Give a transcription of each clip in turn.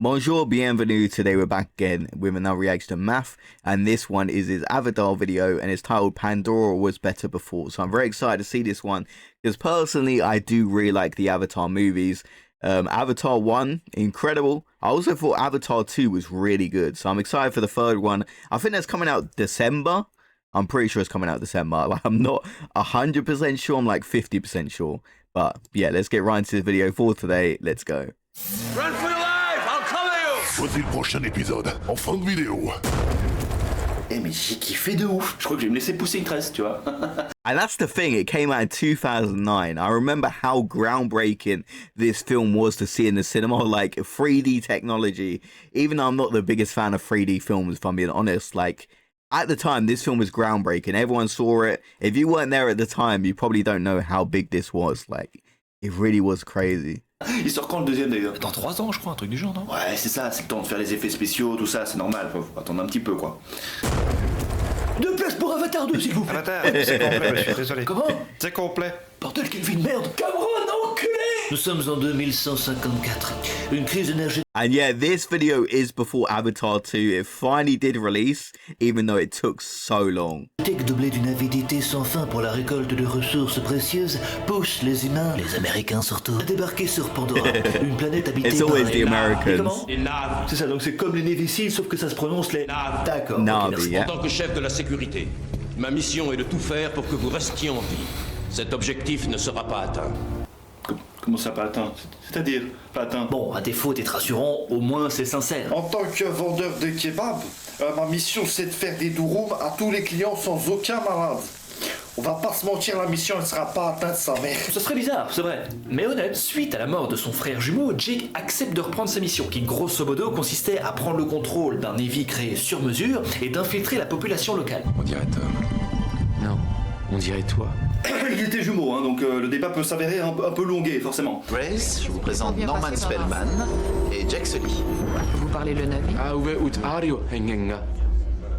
Bonjour, bienvenue. Today we're back again with another reaction to Math, and this one is his Avatar video, and it's titled Pandora Was Better Before. So I'm very excited to see this one, because personally I do really like the Avatar movies. Avatar 1, incredible. I also thought Avatar 2 was really good, so I'm excited for the third one. I think that's coming out December. I'm pretty sure it's coming out December. Like, I'm not 100% sure, I'm like 50% sure. But yeah, let's get right into the video for today. Let's go. Run for your life! I'll cover you! Voici le prochain épisode, en fin de vidéo. Eh mais j'ai kiffé de ouf. Je crois que je vais me laisser pousser une tresse, tu vois. And that's the thing, it came out in 2009. I remember how groundbreaking this film was to see in the cinema, like 3D technology. Even though I'm not the biggest fan of 3D films, if I'm being honest, like at the time this film was groundbreaking. Everyone saw it. If you weren't there at the time, you probably don't know how big this was. Like, it really was crazy. Il sort quand le deuxième d'ailleurs? Dans 3 ans, je crois, un truc du genre, non? Ouais, c'est ça, c'est le temps de faire les effets spéciaux, tout ça, c'est normal, faut attendre un petit peu quoi. 2 places pour Avatar 2, s'il vous plaît. Avatar, c'est complet, je suis désolé. Comment? C'est complet. Bordel, quelle vie de merde. Cameron, enculé. Nous sommes en 2154. Une crise énergétique. And yeah, this video is before Avatar 2. It finally did release, even though it took so long. Doublée d'une avidité sans fin pour la récolte de ressources précieuses pousse les humains, les Américains surtout, à débarquer sur Pandora, une planète habitée It's par always les the Americans. Les naves. C'est ça, donc c'est comme les Navy Seals, sauf que ça se prononce les... D'accord. Navi, ok, merci. yeah. En tant que chef de la sécurité, ma mission est de tout faire pour que vous restiez en vie. Cet objectif ne sera pas atteint. Comment ça pas atteint? C'est-à-dire pas atteint? Bon, à défaut d'être rassurant, au moins c'est sincère. En tant que vendeur de kebab, ma mission c'est de faire des douroums à tous les clients sans aucun malade. On va pas se mentir, la mission elle sera pas atteinte sa mère. Ce serait bizarre, c'est vrai. Mais honnête, suite à la mort de son frère jumeau, Jake accepte de reprendre sa mission, qui grosso modo consistait à prendre le contrôle d'un Navy créé sur mesure et d'infiltrer la population locale. On dirait Tom. Non, on dirait toi. Il était jumeau, hein, donc le débat peut s'avérer un peu longué, forcément. Grace, je vous présente Bien Norman passé, Spellman et Jack Sully. Vous parlez le Navi? Auwe ut ario hengenga.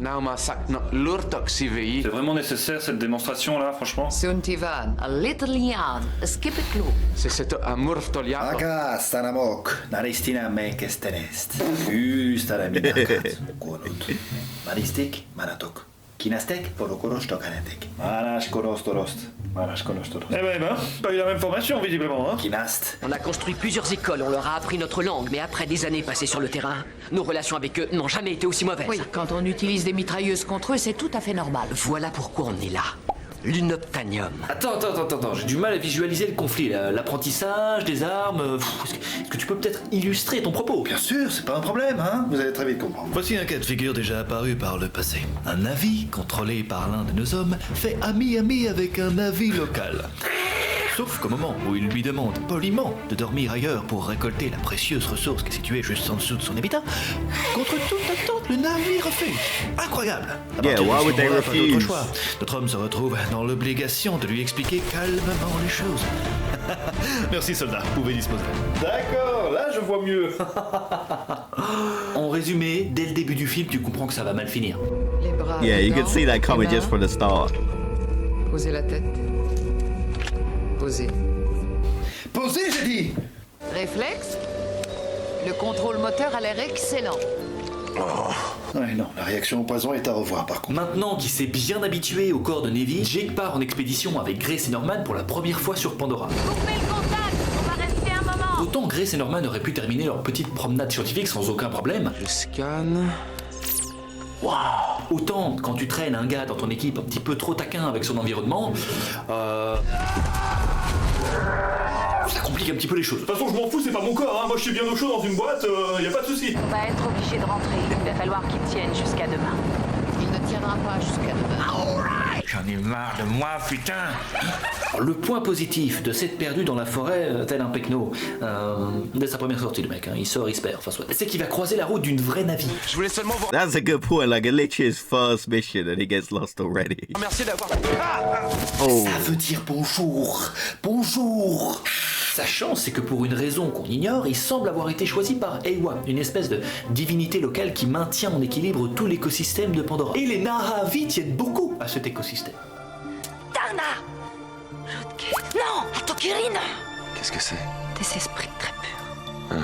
Nauma sakna lurtok sivei. C'est vraiment nécessaire cette démonstration là, franchement? Suntivan, a little yarn, a skip a clue. C'est cette amurf toliato. Aga, stanamok, naristina me kestenest. Juste à la minakat, konut. Maristik, manatok. Kinastek, porokoros tokanatek. Manash koros torost. Manash koros torost. Eh ben, pas eu la même formation visiblement, hein? Kinast. On a construit plusieurs écoles, on leur a appris notre langue, mais après des années passées sur le terrain, nos relations avec eux n'ont jamais été aussi mauvaises. Oui, quand on utilise des mitrailleuses contre eux, c'est tout à fait normal. Voilà pourquoi on est là. L'unobtanium. Attends, j'ai du mal à visualiser le conflit, l'apprentissage des armes... Est-ce que tu peux peut-être illustrer ton propos? Bien sûr, c'est pas un problème, hein? Vous allez très vite comprendre. Voici un cas de figure déjà apparu par le passé. Un navire, contrôlé par l'un de nos hommes, fait ami-ami avec un navire local. Sauf qu'au moment où il lui demande poliment de dormir ailleurs pour récolter la précieuse ressource qui est située juste en dessous de son habitat, contre toute attente, le navire refuse. Incroyable. À Yeah, partir de why ce would they moment-là, pas d'autre refuse? choix. Notre homme se retrouve dans l'obligation de lui expliquer calmement les choses. Merci soldat, vous pouvez disposer. D'accord, là je vois mieux. En résumé, dès le début du film, tu comprends que ça va mal finir. Les bras Yeah, you dedans, can see that coming les just mains. from the start. Posez la tête. Posez. Posez, j'ai dit. Réflexe. Le contrôle moteur a l'air excellent. Ouais, non, la réaction au poison est à revoir par contre. Maintenant qu'il s'est bien habitué au corps de Navy, Jake part en expédition avec Grace et Norman pour la première fois sur Pandora. Coupez le contact, on va rester un moment. Autant Grace et Norman auraient pu terminer leur petite promenade scientifique sans aucun problème, Je scanne. autant quand tu traînes un gars dans ton équipe un petit peu trop taquin avec son environnement, ça complique un petit peu les choses. De toute façon, je m'en fous, c'est pas mon corps, hein. Moi je suis bien au chaud dans une boîte, y a pas de souci. On va être obligé de rentrer. Il va falloir qu'il tienne jusqu'à demain. Il ne tiendra pas jusqu'à demain. J'en ai marre de moi, putain. Alors, le point positif de s'être perdu dans la forêt, tel un pecno, dès sa première sortie, le mec, hein, il sort, il se perd, enfin soit, c'est qu'il va croiser la route d'une vraie navire. Je voulais seulement vous That's a good point, like literally his first mission and he gets lost already. remercier d'avoir... Oh, Ça veut dire bonjour. Bonjour. Sa chance, c'est que pour une raison qu'on ignore, il semble avoir été choisi par Eywa, une espèce de divinité locale qui maintient en équilibre tout l'écosystème de Pandora. Et les Na'vi tiennent beaucoup à cet écosystème. Darna! Non! À Tokirin! Qu'est-ce que c'est? Des esprits très purs.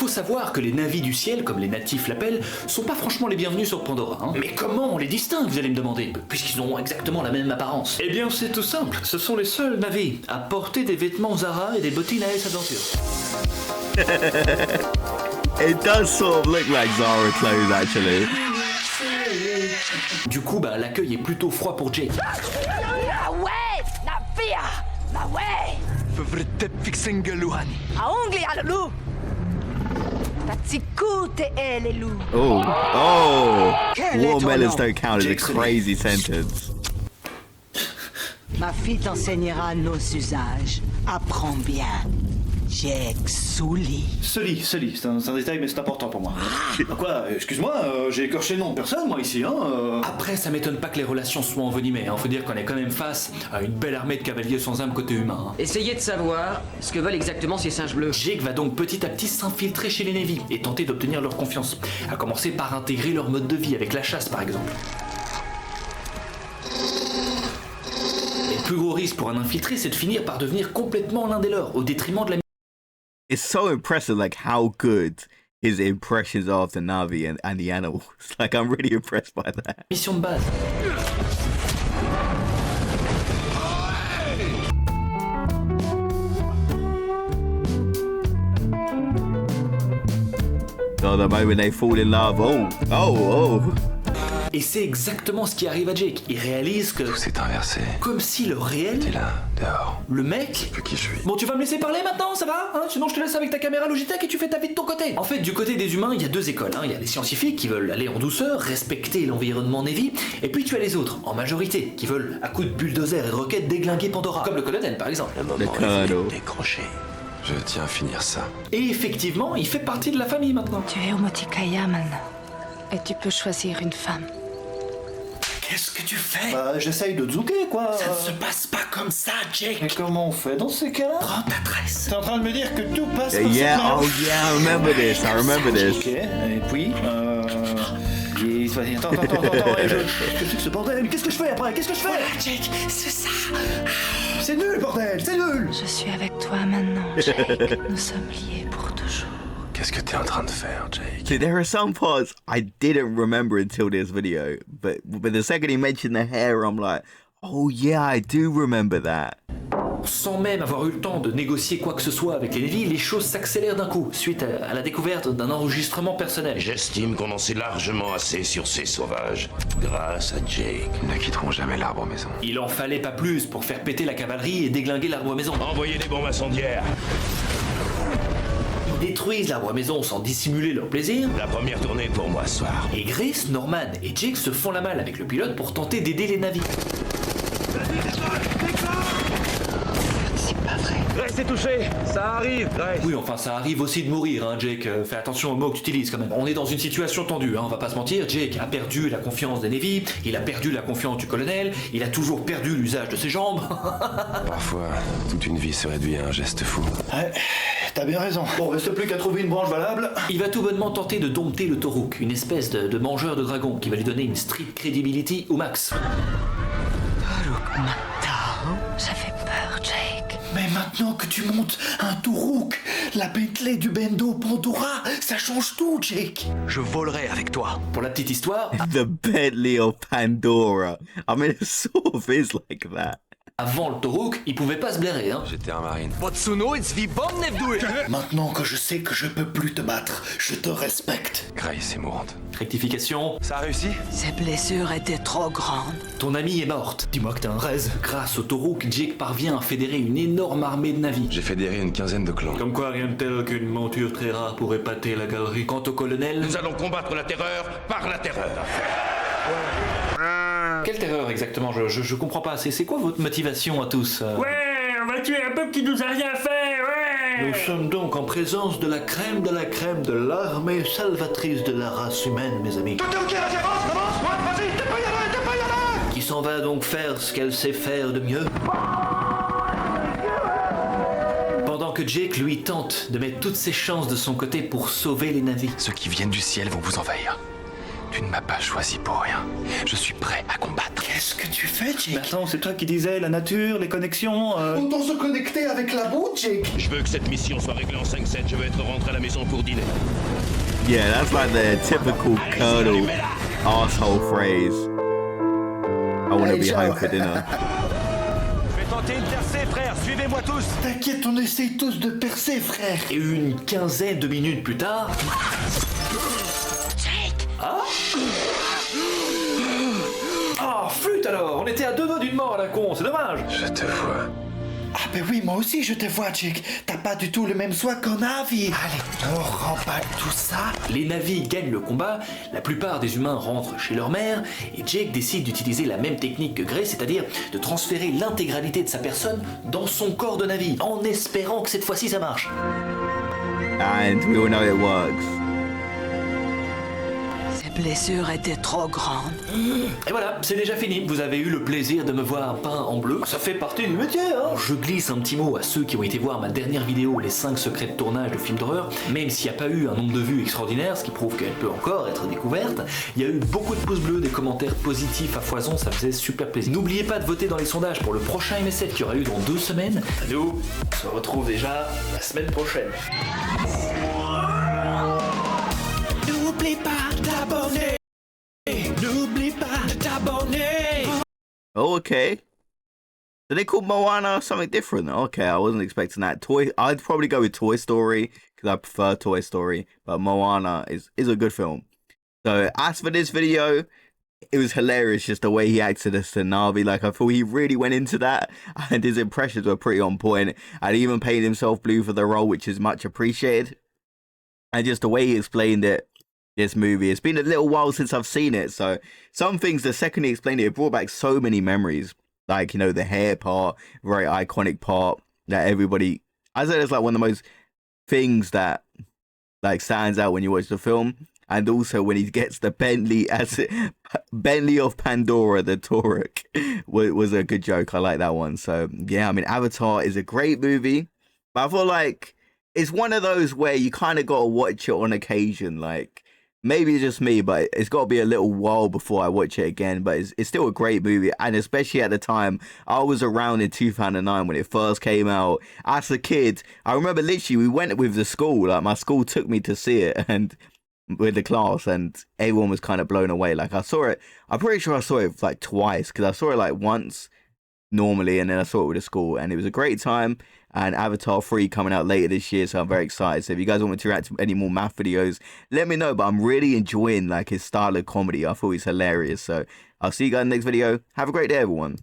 Faut savoir que les navis du ciel, comme les natifs l'appellent, sont pas franchement les bienvenus sur Pandora. Hein. Mais comment on les distingue, vous allez me demander, puisqu'ils ont exactement la même apparence? Eh bien, c'est tout simple. Ce sont les seuls navis à porter des vêtements Zara et des bottines AS Adventure. It does sort of look like Zara clothes, actually. Du coup, l'accueil est plutôt froid pour Jake. Oh, watermelons don't count as a crazy sentence. Ma fille t'enseignera nos usages. Apprends bien. Jake Sully. Sully, c'est un détail mais c'est important pour moi. Quoi, excuse-moi, j'ai écorché le nom de personne moi ici, hein. Après, ça m'étonne pas que les relations soient envenimées, hein. Faut dire qu'on est quand même face à une belle armée de cavaliers sans âme côté humain. Hein. Essayez de savoir ce que veulent exactement ces singes bleus. Jake va donc petit à petit s'infiltrer chez les Navy et tenter d'obtenir leur confiance. À commencer par intégrer leur mode de vie avec la chasse par exemple. Le plus gros risque pour un infiltré, c'est de finir par devenir complètement l'un des leurs, au détriment de la It's so impressive, like how good his impressions are of the Na'vi and the animals. Like, I'm really impressed by that. mission de base. So the moment they fall in love, oh. Et c'est exactement ce qui arrive à Jake. Il réalise que... Tout s'est inversé. Comme si le réel... T'es là, dehors. Le mec... Je sais qui je suis. Bon, tu vas me laisser parler maintenant, ça va hein? Sinon je te laisse avec ta caméra Logitech et tu fais ta vie de ton côté. En fait, du côté des humains, il y a deux écoles. Hein. Il y a les scientifiques qui veulent aller en douceur, respecter l'environnement Navy, et puis tu as les autres, en majorité, qui veulent, à coups de bulldozer et de roquettes, déglinguer Pandora. Comme le colonel, par exemple. Le moment est venu de décrocher. Je tiens à finir ça. Et effectivement, il fait partie de la famille maintenant. Tu es au Motikaya maintenant. Et tu peux choisir une femme. Qu'est-ce que tu fais? J'essaye de zouker, quoi. Ça ne se passe pas comme ça, Jake. Et comment on fait dans ces cas-là? Prends ta tresse. T'es en train de me dire que tout passe par Yeah, cette oh yeah, I remember this. Ok, et puis, Attends, qu'est-ce que ce bordel? Qu'est-ce que je fais après? Qu'est-ce que je fais? Voilà, Jake, c'est ça. C'est nul, bordel, c'est nul. Je suis avec toi maintenant, Jake. Nous sommes liés pour toujours. Qu'est-ce que t'es en train de faire, Jake? See, there are some parts I didn't remember until this video, but the second he mentioned the hair, I'm like, oh yeah, I do remember that. Sans même avoir eu le temps de négocier quoi que ce soit avec les Navy, les choses s'accélèrent d'un coup, suite à la découverte d'un enregistrement personnel. J'estime qu'on en sait largement assez sur ces sauvages, grâce à Jake. Ils ne quitteront jamais l'arbre maison. Il en fallait pas plus pour faire péter la cavalerie et déglinguer l'arbre maison. Envoyez des bombes incendiaires. Ils détruisent l'arbre maison sans dissimuler leur plaisir. La première tournée pour moi ce soir. Et Grace, Norman et Jake se font la malle avec le pilote pour tenter d'aider les navires. Grace est touché, ça arrive, Grace. Oui, enfin, ça arrive aussi de mourir, hein, Jake. Fais attention aux mots que tu utilises quand même. On est dans une situation tendue, hein, on va pas se mentir. Jake a perdu la confiance des Navy, il a perdu la confiance du colonel, il a toujours perdu l'usage de ses jambes. Parfois, toute une vie se réduit à un geste fou. Ouais, t'as bien raison. Bon, reste plus qu'à trouver une branche valable. Il va tout bonnement tenter de dompter le Toruk, une espèce de mangeur de dragons qui va lui donner une street credibility au max. Toruk Matao. Ça fait peur, Jake. Mais maintenant que tu montes un Tourouk, la Bentley du Bendo Pandora, ça change tout, Jake. Je volerai avec toi. Pour la petite histoire, The Bentley of Pandora. I mean, it sort of is like that. avant le Toruk, il pouvait pas se blairer, hein. J'étais un marine. Maintenant que je sais que je peux plus te battre, je te respecte. Grace est mourante. Rectification. Ça a réussi? Ses blessures étaient trop grandes. Ton amie est morte. Dis-moi que t'es un raise. Grâce au Toruk, Jake parvient à fédérer une énorme armée de navires. J'ai fédéré une quinzaine de clans. Comme quoi, rien de tel qu'une monture très rare pour épater la galerie. Quant au colonel... Nous allons combattre la terreur par la terreur. Quelle terreur exactement? Je comprends pas. C'est quoi votre motivation à tous? Ouais, on va tuer un peuple qui nous a rien fait, ouais. Nous sommes donc en présence de la crème de l'armée salvatrice de la race humaine, mes amis. Qui s'en va donc faire ce qu'elle sait faire de mieux. Pendant que Jake, lui, tente de mettre toutes ses chances de son côté pour sauver les navires. Ceux qui viennent du ciel vont vous envahir. Tu ne m'as pas choisi pour rien. Je suis prêt à combattre. Qu'est-ce que tu fais, Jake? Mais attends, c'est toi qui disais la nature, les connexions. On doit se connecter avec la boue, Jake. Je veux que cette mission soit réglée en 5-7. Je veux être rentré à la maison pour dîner. Yeah, that's like the typical Colonel asshole phrase. I want to be home for dinner. Je vais tenter une percée, frère. Suivez-moi tous. T'inquiète, on essaye tous de percer, frère. Et une quinzaine de minutes plus tard... Ah oh, flûte alors. On était à 2 doigts d'une mort à la con, c'est dommage. Je te vois. Ah ben oui, moi aussi je te vois, Jake. T'as pas du tout le même soin qu'un Navi. Allez, on remballe tout ça. Les Navis gagnent le combat, la plupart des humains rentrent chez leur mère, et Jake décide d'utiliser la même technique que Gray, c'est-à-dire de transférer l'intégralité de sa personne dans son corps de Navi, en espérant que cette fois-ci ça marche. And we all know it works. Ses blessures étaient trop grandes. Et voilà, c'est déjà fini. Vous avez eu le plaisir de me voir peint en bleu. Ça fait partie du métier, hein. Je glisse un petit mot à ceux qui ont été voir ma dernière vidéo, les 5 secrets de tournage de films d'horreur. Même s'il n'y a pas eu un nombre de vues extraordinaire, ce qui prouve qu'elle peut encore être découverte, il y a eu beaucoup de pouces bleus, des commentaires positifs à foison, ça faisait super plaisir. N'oubliez pas de voter dans les sondages pour le prochain MS7 qui aura lieu dans 2 semaines. Nous, on se retrouve déjà la semaine prochaine. N'oublie pas de t'abonner. N'oublie pas de t'abonner. Oh, okay. So they called Moana something different. Okay, I wasn't expecting that. I'd probably go with Toy Story because I prefer Toy Story, but Moana is a good film. So as for this video, it was hilarious just the way he acted as the Na'vi. Like, I thought he really went into that, and his impressions were pretty on point, and he even painted himself blue for the role, which is much appreciated. And just the way he explained it, this movie, it's been a little while since I've seen it, so some things, the second he explained it, it brought back so many memories. Like, you know, the hair part, very iconic part that everybody, I said it's like one of the most things that like stands out when you watch the film. And also when he gets the Bentley Bentley of Pandora, the Toruk, was a good joke. I like that one. So yeah, I mean, Avatar is a great movie, but I feel like it's one of those where you kind of got to watch it on occasion. Like, maybe it's just me, but it's got to be a little while before I watch it again. But it's still a great movie. And especially at the time, I was around in 2009 when it first came out. As a kid, I remember literally we went with the school. Like, my school took me to see it and with the class, and everyone was kind of blown away. Like, I saw it, I'm pretty sure I saw it like twice, because I saw it like once normally, and then I saw it with the school, and it was a great time. And Avatar 3 coming out later this year, so I'm very excited. So if you guys want me to react to any more math videos, let me know. But I'm really enjoying like his style of comedy. I thought he's hilarious. So I'll see you guys in the next video. Have a great day, everyone.